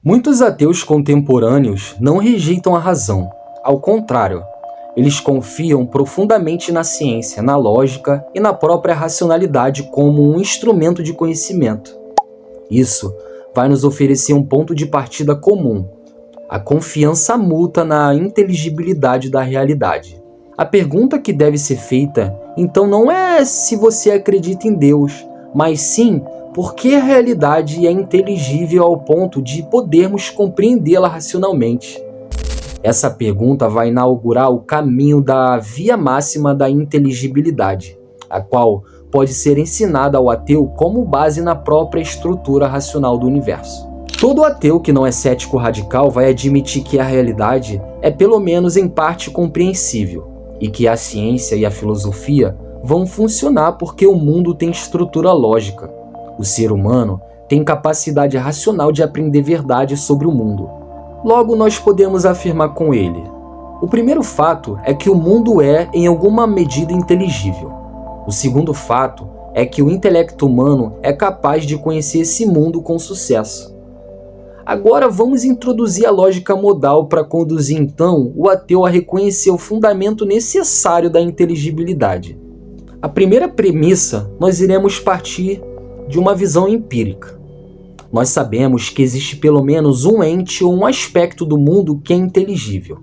Muitos ateus contemporâneos não rejeitam a razão. Ao contrário, eles confiam profundamente na ciência, na lógica e na própria racionalidade como um instrumento de conhecimento. Isso vai nos oferecer um ponto de partida comum, a confiança mútua na inteligibilidade da realidade. A pergunta que deve ser feita, então, não é se você acredita em Deus, mas sim por que a realidade é inteligível ao ponto de podermos compreendê-la racionalmente. Essa pergunta vai inaugurar o caminho da via máxima da inteligibilidade, a qual pode ser ensinada ao ateu como base na própria estrutura racional do universo. Todo ateu que não é cético radical vai admitir que a realidade é pelo menos em parte compreensível e que a ciência e a filosofia vão funcionar porque o mundo tem estrutura lógica. O ser humano tem capacidade racional de aprender verdades sobre o mundo. Logo, nós podemos afirmar com ele: o primeiro fato é que o mundo é, em alguma medida, inteligível. O segundo fato é que o intelecto humano é capaz de conhecer esse mundo com sucesso. Agora vamos introduzir a lógica modal para conduzir então o ateu a reconhecer o fundamento necessário da inteligibilidade. A primeira premissa, nós iremos partir de uma visão empírica. Nós sabemos que existe pelo menos um ente ou um aspecto do mundo que é inteligível.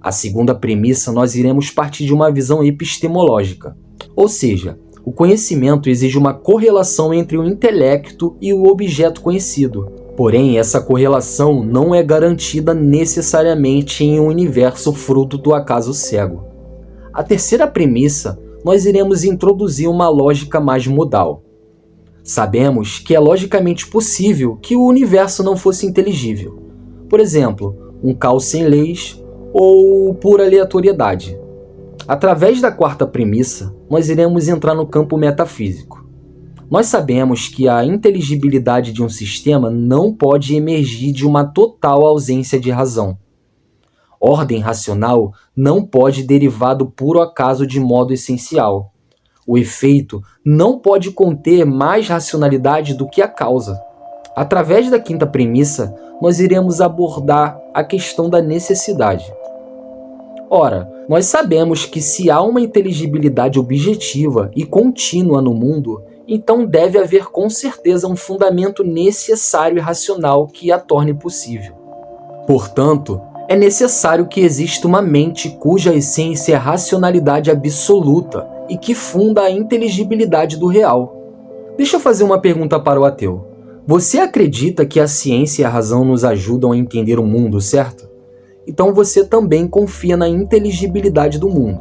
A segunda premissa, nós iremos partir de uma visão epistemológica, ou seja, o conhecimento exige uma correlação entre o intelecto e o objeto conhecido. Porém, essa correlação não é garantida necessariamente em um universo fruto do acaso cego. A terceira premissa, nós iremos introduzir uma lógica mais modal. Sabemos que é logicamente possível que o universo não fosse inteligível. Por exemplo, um caos sem leis ou pura aleatoriedade. Através da quarta premissa, nós iremos entrar no campo metafísico. Nós sabemos que a inteligibilidade de um sistema não pode emergir de uma total ausência de razão. Ordem racional não pode derivar do puro acaso de modo essencial. O efeito não pode conter mais racionalidade do que a causa. Através da quinta premissa, nós iremos abordar a questão da necessidade. Ora, nós sabemos que se há uma inteligibilidade objetiva e contínua no mundo, então deve haver com certeza um fundamento necessário e racional que a torne possível. Portanto, é necessário que exista uma mente cuja essência é racionalidade absoluta e que funda a inteligibilidade do real. Deixa eu fazer uma pergunta para o ateu. Você acredita que a ciência e a razão nos ajudam a entender o mundo, certo? Então você também confia na inteligibilidade do mundo.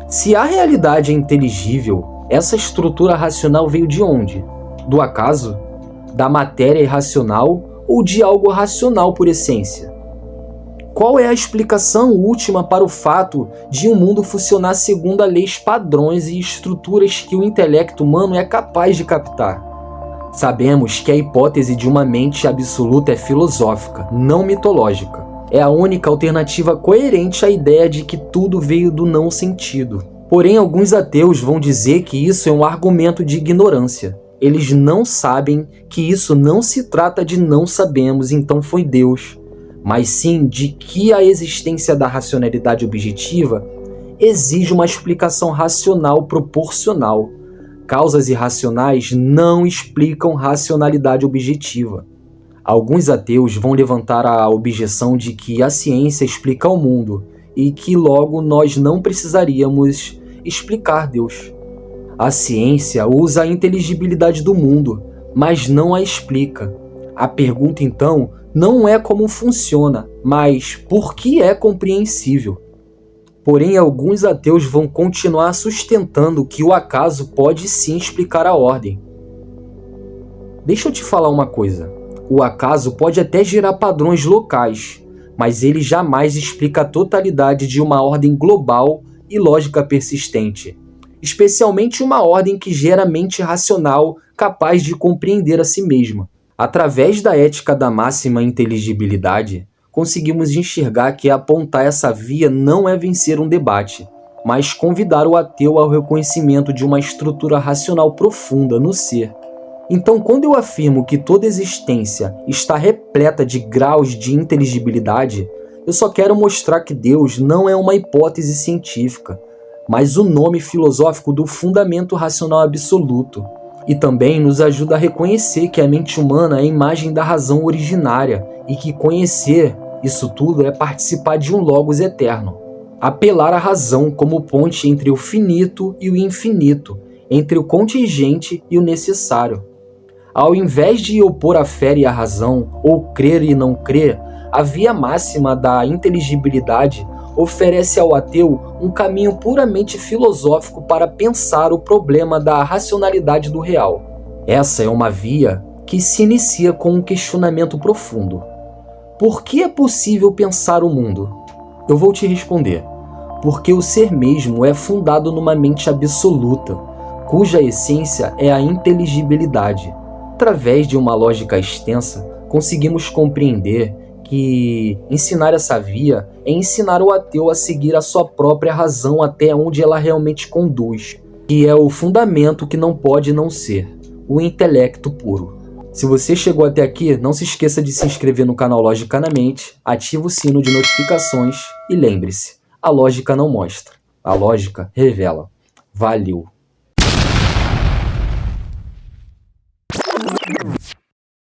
Se a realidade é inteligível, essa estrutura racional veio de onde? Do acaso? Da matéria irracional ou de algo racional por essência? Qual é a explicação última para o fato de um mundo funcionar segundo as leis padrões e estruturas que o intelecto humano é capaz de captar? Sabemos que a hipótese de uma mente absoluta é filosófica, não mitológica. É a única alternativa coerente à ideia de que tudo veio do não sentido. Porém, alguns ateus vão dizer que isso é um argumento de ignorância. Eles não sabem que isso não se trata de não sabemos, então foi Deus, mas sim de que a existência da racionalidade objetiva exige uma explicação racional proporcional. Causas irracionais não explicam racionalidade objetiva. Alguns ateus vão levantar a objeção de que a ciência explica o mundo e que logo nós não precisaríamos explicar Deus. A ciência usa a inteligibilidade do mundo, mas não a explica. A pergunta então não é como funciona, mas por que é compreensível. Porém, alguns ateus vão continuar sustentando que o acaso pode sim explicar a ordem. Deixa eu te falar uma coisa. O acaso pode até gerar padrões locais, mas ele jamais explica a totalidade de uma ordem global e lógica persistente, especialmente uma ordem que gera mente racional capaz de compreender a si mesma. Através da ética da máxima inteligibilidade, conseguimos enxergar que apontar essa via não é vencer um debate, mas convidar o ateu ao reconhecimento de uma estrutura racional profunda no ser. Então, quando eu afirmo que toda existência está repleta de graus de inteligibilidade, eu só quero mostrar que Deus não é uma hipótese científica, mas o nome filosófico do fundamento racional absoluto. E também nos ajuda a reconhecer que a mente humana é a imagem da razão originária e que conhecer isso tudo é participar de um logos eterno. Apelar à razão como ponte entre o finito e o infinito, entre o contingente e o necessário. Ao invés de opor a fé e a razão, ou crer e não crer, a via máxima da inteligibilidade oferece ao ateu um caminho puramente filosófico para pensar o problema da racionalidade do real. Essa é uma via que se inicia com um questionamento profundo. Por que é possível pensar o mundo? Eu vou te responder. Porque o ser mesmo é fundado numa mente absoluta, cuja essência é a inteligibilidade. Através de uma lógica extensa, conseguimos compreender que ensinar essa via é ensinar o ateu a seguir a sua própria razão até onde ela realmente conduz, que é o fundamento que não pode não ser, o intelecto puro. Se você chegou até aqui, não se esqueça de se inscrever no canal Lógica na Mente, ativa o sino de notificações e lembre-se, a lógica não mostra, a lógica revela. Valeu!